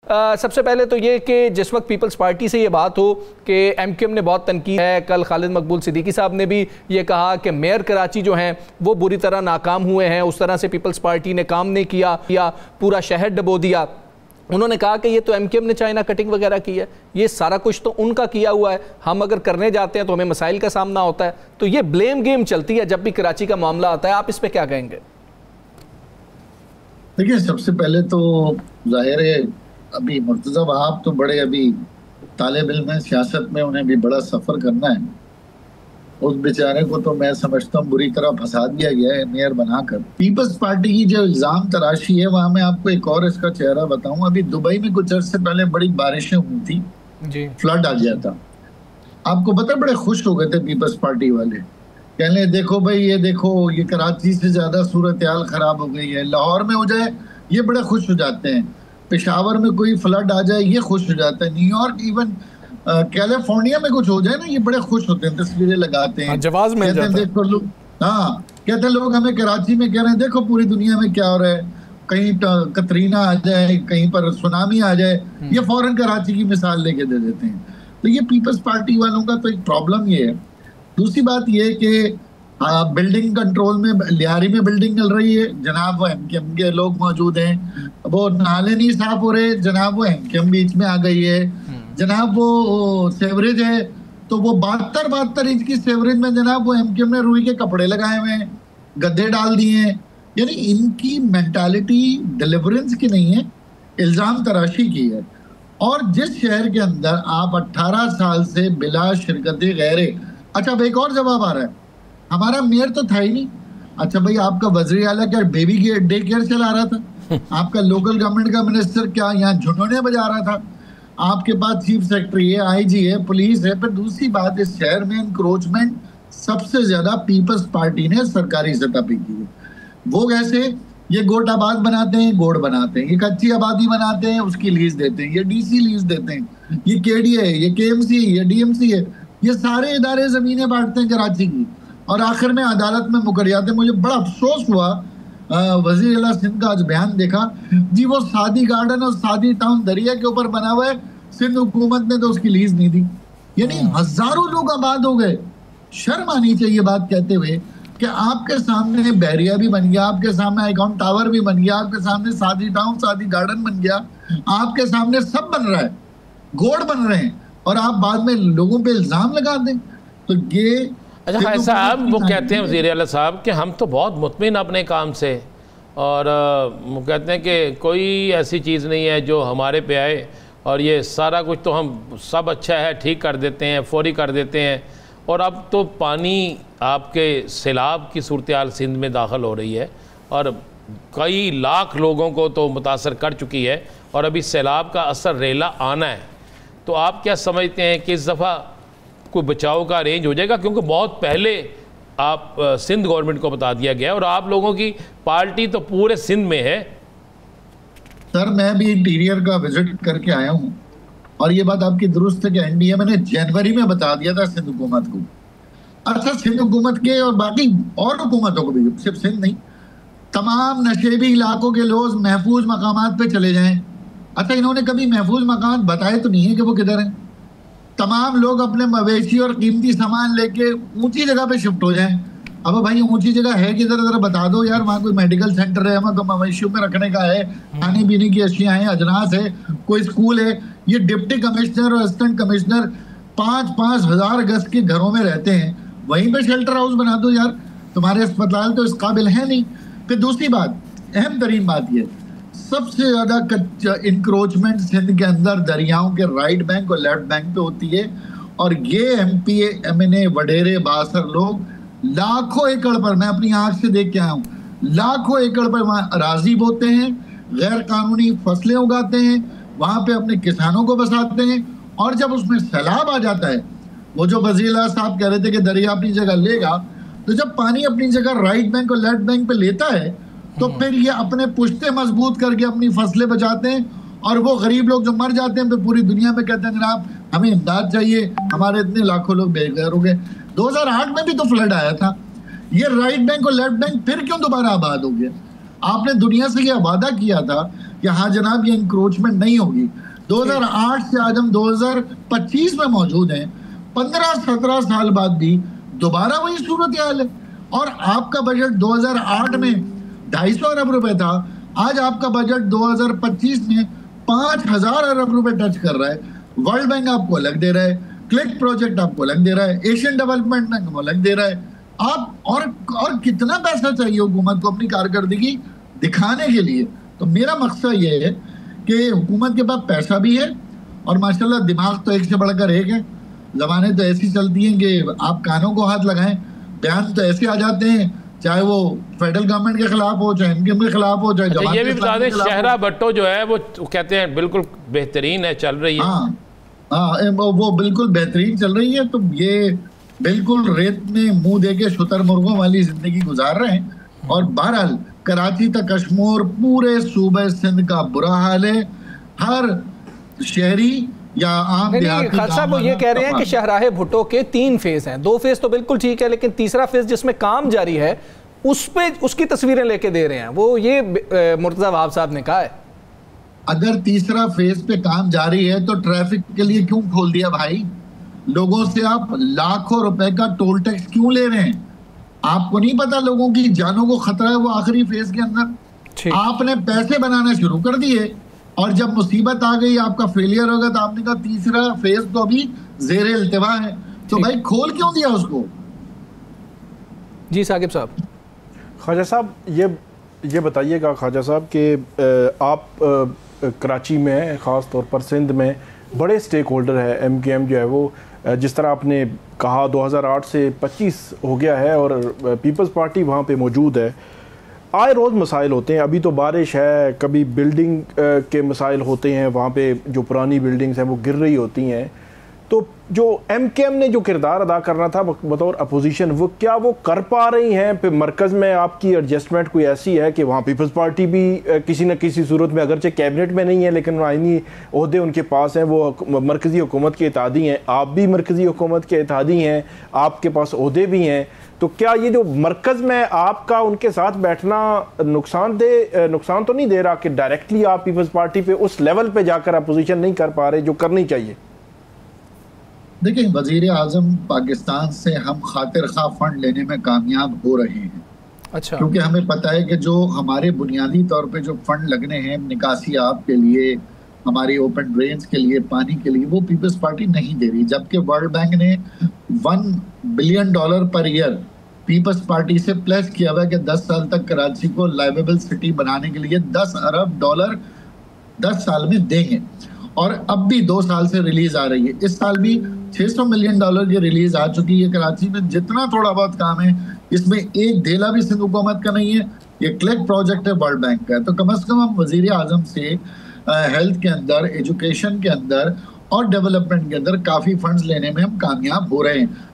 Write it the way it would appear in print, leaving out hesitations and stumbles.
सबसे पहले तो ये कि जिस वक्त पीपल्स पार्टी से ये बात हो कि एमक्यूएम ने बहुत तनकीद है, कल खालिद मकबूल सिद्दीकी साहब ने भी ये कहा कि मेयर कराची जो हैं वो बुरी तरह नाकाम हुए हैं, उस तरह से पीपल्स पार्टी ने काम नहीं किया या पूरा शहर डबो दिया। उन्होंने कहा कि ये तो एमक्यूएम ने चाइना कटिंग वगैरह की है, ये सारा कुछ तो उनका किया हुआ है, हम अगर करने जाते हैं तो हमें मसाइल का सामना होता है। तो ये ब्लेम गेम चलती है जब भी कराची का मामला आता है, आप इस पर क्या कहेंगे? देखिए, सबसे पहले तो जाहिर है अभी मुर्तज़ा वहाब तो बड़े अभी तालिब इल्म है सियासत में, उन्हें भी बड़ा सफ़र करना है। उस बेचारे को तो मैं समझता हूँ बुरी तरह फंसा दिया गया है मेयर बनाकर। पीपल्स पार्टी की जो इल्ज़ाम तराशी है, वहाँ मैं आपको एक और इसका चेहरा बताऊँ। अभी दुबई में कुछ अर्से पहले बड़ी बारिशें हुई थी जी, फ्लड आ गया था। आपको पता, बड़े खुश हो गए थे पीपल्स पार्टी वाले, कहने देखो भाई, ये देखो ये कराची से ज्यादा सूरत हाल खराब हो गई है, लाहौर में हो जाए ये बड़े खुश हो जाते हैं, पेशावर में कोई फ्लड आ जाए ये खुश हो जाता है, न्यूयॉर्क इवन कैलिफोर्निया में कुछ हो जाए ना ये बड़े खुश होते हैं, तस्वीरें लगाते हैं, जवाब मिल जाता है। देखो लोग, हाँ कहते हैं लोग हमें कराची में कह रहे हैं देखो पूरी दुनिया में क्या हो रहा है, कहीं कतरीना आ जाए, कहीं पर सुनामी आ जाए, ये फौरन कराची की मिसाल लेके दे देते हैं। तो ये पीपल्स पार्टी वालों का तो एक प्रॉब्लम ये है। दूसरी बात ये कि बिल्डिंग कंट्रोल में लियारी में बिल्डिंग चल रही है, जनाब वो एमक्यूएम के लोग मौजूद हैं, वो नाले नहीं साफ हो रहे, जनाब वो एमक्यूएम बीच में आ गई है, जनाब वो सेवरेज है तो वो 72 इंच की सेवरेज में जनाब वो एमक्यूएम ने रुई के कपड़े लगाए हुए हैं, गद्दे डाल दिए हैं। यानी इनकी मेंटालिटी डिलीवरेंस की नहीं है, इल्जाम तराशी की है। और जिस शहर के अंदर आप 18 साल से बिला शिरकत गैरे, अच्छा अब एक और जवाब आ रहा है, हमारा मेयर तो था ही नहीं। अच्छा भाई, आपका वज़ीर आला क्या बेबी डे केयर चला रहा था? आपका लोकल गवर्नमेंट का मिनिस्टर क्या यहाँ झुनझुने बजा रहा था? आपके पास चीफ सेक्रेटरी है, आईजी है, पुलिस है। फिर दूसरी बात, इस शहर में इंक्रोचमेंट सबसे ज्यादा पीपल्स पार्टी ने सरकारी सतह पे की है। वो कैसे? ये गोट आबाद बनाते हैं, गोड़ बनाते हैं, ये कच्ची आबादी बनाते हैं, उसकी लीज देते हैं, ये डीसी लीज देते हैं, ये केडीए है, ये केएमसी है, ये डीएमसी है, ये सारे इदारे जमीनें बांटते हैं कराची की, और आखिर में अदालत में मुकर जाते हैं। मुझे बड़ा अफसोस हुआ, वजीर आला सिंध का आज बयान देखा जी, वो सादी गार्डन और सादी टाउन दरिया के ऊपर बना हुआ है, सिंध हुकूमत ने तो उसकी लीज नहीं दी। यानी हजारों लोग आबाद हो गए। शर्म आनी चाहिए बात कहते हुए कि आपके सामने बैरिया भी बन गया, आपके सामने आइकॉन टावर भी बन गया, आपके सामने सादी टाउन सादी गार्डन बन गया, आपके सामने सब बन रहा है, गोड़ बन रहे हैं, और आप बाद में लोगों पे इल्जाम लगा दें। तो ये अच्छा भाई साहब, वो कहते हैं वज़ीर आला साहब कि हम तो बहुत मुतमिन अपने काम से, और वो कहते हैं कि कोई ऐसी चीज़ नहीं है जो हमारे पे आए, और ये सारा कुछ तो हम सब अच्छा है ठीक कर देते हैं, फौरी कर देते हैं। और अब तो पानी आपके सैलाब की सूरत हाल सिंध में दाखिल हो रही है और कई लाख लोगों को तो मुतासर कर चुकी है, और अभी सैलाब का असर रेला आना है। तो आप क्या समझते हैं कि इस दफ़ा कोई बचाव का अरेंज हो जाएगा? क्योंकि बहुत पहले आप सिंध गवर्नमेंट को बता दिया गया और आप लोगों की पार्टी तो पूरे सिंध में है। सर, मैं भी इंटीरियर का विजिट करके आया हूँ, और ये बात आपकी दुरुस्त है कि एनडीए ने जनवरी में बता दिया था सिंध हुकूमत को। अच्छा, सिंध हुकूमत के और बाकी और हुकूमतों को भी, सिर्फ सिंध नहीं, तमाम नशेबी इलाकों के लोग महफूज मकामात पे चले जाएं। अच्छा, इन्होंने कभी महफूज मकान बताए तो नहीं है कि वो किधर हैं। तमाम लोग अपने मवेशी और कीमती सामान लेके ऊंची जगह पे शिफ्ट हो जाएं। अब भाई ऊंची जगह है किधर, जरा बता दो यार, वहाँ कोई मेडिकल सेंटर है, वहाँ तो मवेशियों में रखने का है, खाने पीने की अशिया है, अजनास है, कोई स्कूल है। ये डिप्टी कमिश्नर और असिस्टेंट कमिश्नर 5-5 हज़ार गज के घरों में रहते हैं, वहीं पे शेल्टर हाउस बना दो यार, तुम्हारे अस्पताल तो इस काबिल है नहीं। फिर दूसरी बात, अहम तरीन बात ये, सबसे ज्यादा इंक्रोचमेंट सिंध के अंदर दरियाओं के राइट बैंक और लेफ्ट बैंक पे होती है, और ये एमपी एमएनए वडेरे बासर लोग लाखों एकड़ पर, मैं अपनी आंख से देख के आया हूँ, लाखों एकड़ पर वहाँ अराजी बोते हैं, गैर कानूनी फसलें उगाते हैं, वहाँ पे अपने किसानों को बसाते हैं। और जब उसमें सैलाब आ जाता है, वो जो वज़ीर आला साहब कह रहे थे कि दरिया अपनी जगह लेगा, तो जब पानी अपनी जगह राइट बैंक और लेफ्ट बैंक पे लेता है तो फिर ये अपने पुश्ते मजबूत करके अपनी फसलें बचाते हैं, और वो गरीब लोग जो मर जाते हैं फिर पूरी दुनिया में कहते हैं जनाब हमें इमदाद चाहिए, हमारे इतने लाखों लोग बेघर हो गए। 2008 में भी तो फ्लड आया था, ये राइट बैंक और लेफ्ट बैंक फिर क्यों दोबारा आबाद हो गया? आपने दुनिया से ये वादा किया था कि कि हाँ जनाब ये इंक्रोचमेंट नहीं होगी। 2008 से आज हम 2025 में मौजूद हैं, 15-17 साल बाद भी दोबारा वही सूरत हाल है। और आपका बजट 2008 में 250 अरब रुपए था, आज आपका बजट 2025 में 5000 अरब रुपए टच कर रहा है। वर्ल्ड बैंक आपको अलग दे रहा है, क्लिक प्रोजेक्ट आपको अलग दे रहा है, एशियन डेवलपमेंट बैंक को अलग दे रहा है। आप और कितना पैसा चाहिए हुकूमत को अपनी कारकर्दगी दिखाने के लिए? तो मेरा मकसद ये है कि हुकूमत के पास पैसा भी है और माशाल्लाह दिमाग तो एक से बढ़कर एक है। जबानें तो ऐसी चलती हैं कि आप कानों को हाथ लगाएं, बयान तो ऐसे आ जाते हैं, चाहे वो फेडरल गवर्नमेंट के खिलाफ हो, चाहे एमकेएम के खिलाफ हो, चाहे ये भी बता दें शहरा भट्टो जो है वो कहते हैं बिल्कुल बेहतरीन है, चल रही है। हाँ, वो बिल्कुल बेहतरीन चल रही है। तो ये बिल्कुल रेत में मुंह दे के शुतरमुर्गों वाली जिंदगी गुजार रहे हैं। और बहरहाल कराची तक कश्मीर पूरे सूबे सिंध का बुरा हाल है। हर शहरी या आम खान साहब वो ये कह रहे हैं कि शाहराह भुट्टो के 3 फेज हैं, 2 फेज तो बिल्कुल ठीक है, लेकिन तीसरा फेज जिसमें काम जारी है उस पे उसकी तस्वीरें लेके दे रहे हैं। वो ये मुर्तजा वहाब साहब ने कहा है अगर तीसरा फेज पे काम जारी है तो ट्रैफिक के लिए क्यों खोल दिया भाई? लोगों से आप लाखों रुपए का टोल टैक्स क्यों ले रहे हैं? आपको नहीं पता लोगों की जानों को खतरा है वो आखिरी फेज के अंदर? आपने पैसे बनाना शुरू कर दिए और जब मुसीबत आ गई, आपका फेलियर होगा, तो आपने कहा तीसरा फेज तो अभी जेर इल्तिवा है, तो भाई खोल क्यों दिया उसको? जी साकिब साहब। ख्वाजा साहब ये बताइएगा ख्वाजा साहब कि आप कराची में ख़ास तौर पर सिंध में बड़े स्टेक होल्डर है, एमकेएम जो है वो जिस तरह आपने कहा 2008 से 25 हो गया है और पीपल्स पार्टी वहाँ पे मौजूद है। आए रोज़ मसाइल होते हैं, अभी तो बारिश है, कभी बिल्डिंग के मसाइल होते हैं, वहाँ पे जो पुरानी बिल्डिंग्स हैं वो गिर रही होती हैं। तो जो एमकेएम ने जो किरदार अदा करना था बतौर अपोजिशन, वो क्या वो कर पा रही हैं? फिर मरकज़ में आपकी एडजस्टमेंट कोई ऐसी है कि वहाँ पीपल्स पार्टी भी किसी न किसी सूरत में, अगरचे कैबिनेट में नहीं है लेकिन आइनी ओहदे उनके पास हैं, वो मरकज़ी हुकूमत के इत्तेहादी हैं, आप भी मरकज़ी हुकूमत के इत्तेहादी हैं, आपके पास ओहदे भी हैं। तो क्या ये जो मरकज़ में आपका उनके साथ बैठना नुकसान तो नहीं दे रहा कि डायरेक्टली आप पीपल्स पार्टी पे उस लेवल पे जाकर अपोजिशन नहीं कर पा रहे जो करनी चाहिए? देखिए, वजीर आजम पाकिस्तान से हम खातिर खा फंड लेने में कामयाब हो रहे हैं। अच्छा। क्योंकि हमें पता है कि जो हमारे बुनियादी तौर पे जो फंड लगने हैं निकासी आप के लिए, हमारी ओपन ड्रेन्स के लिए, पानी के लिए, वो पीपल्स पार्टी नहीं दे रही। जबकि वर्ल्ड बैंक ने $1 billion per year peoples party से प्लेस किया हुआ है कि 10 साल तक कराची को लाइवेबल सिटी बनाने के लिए $10 अरब 10 साल में देंगे। और अब भी 2 साल से रिलीज आ रही है। इस साल भी $600 मिलियन की रिलीज आ चुकी है। कराची में जितना थोड़ा बहुत काम है इसमें एक ढेला भी सिंध हुकूमत का नहीं है। ये क्लिक प्रोजेक्ट है वर्ल्ड बैंक का। तो कम से कम हम वजीर आजम से हेल्थ के अंदर, एजुकेशन के अंदर और डेवलपमेंट के अंदर काफ़ी फंड्स लेने में हम कामयाब हो रहे हैं।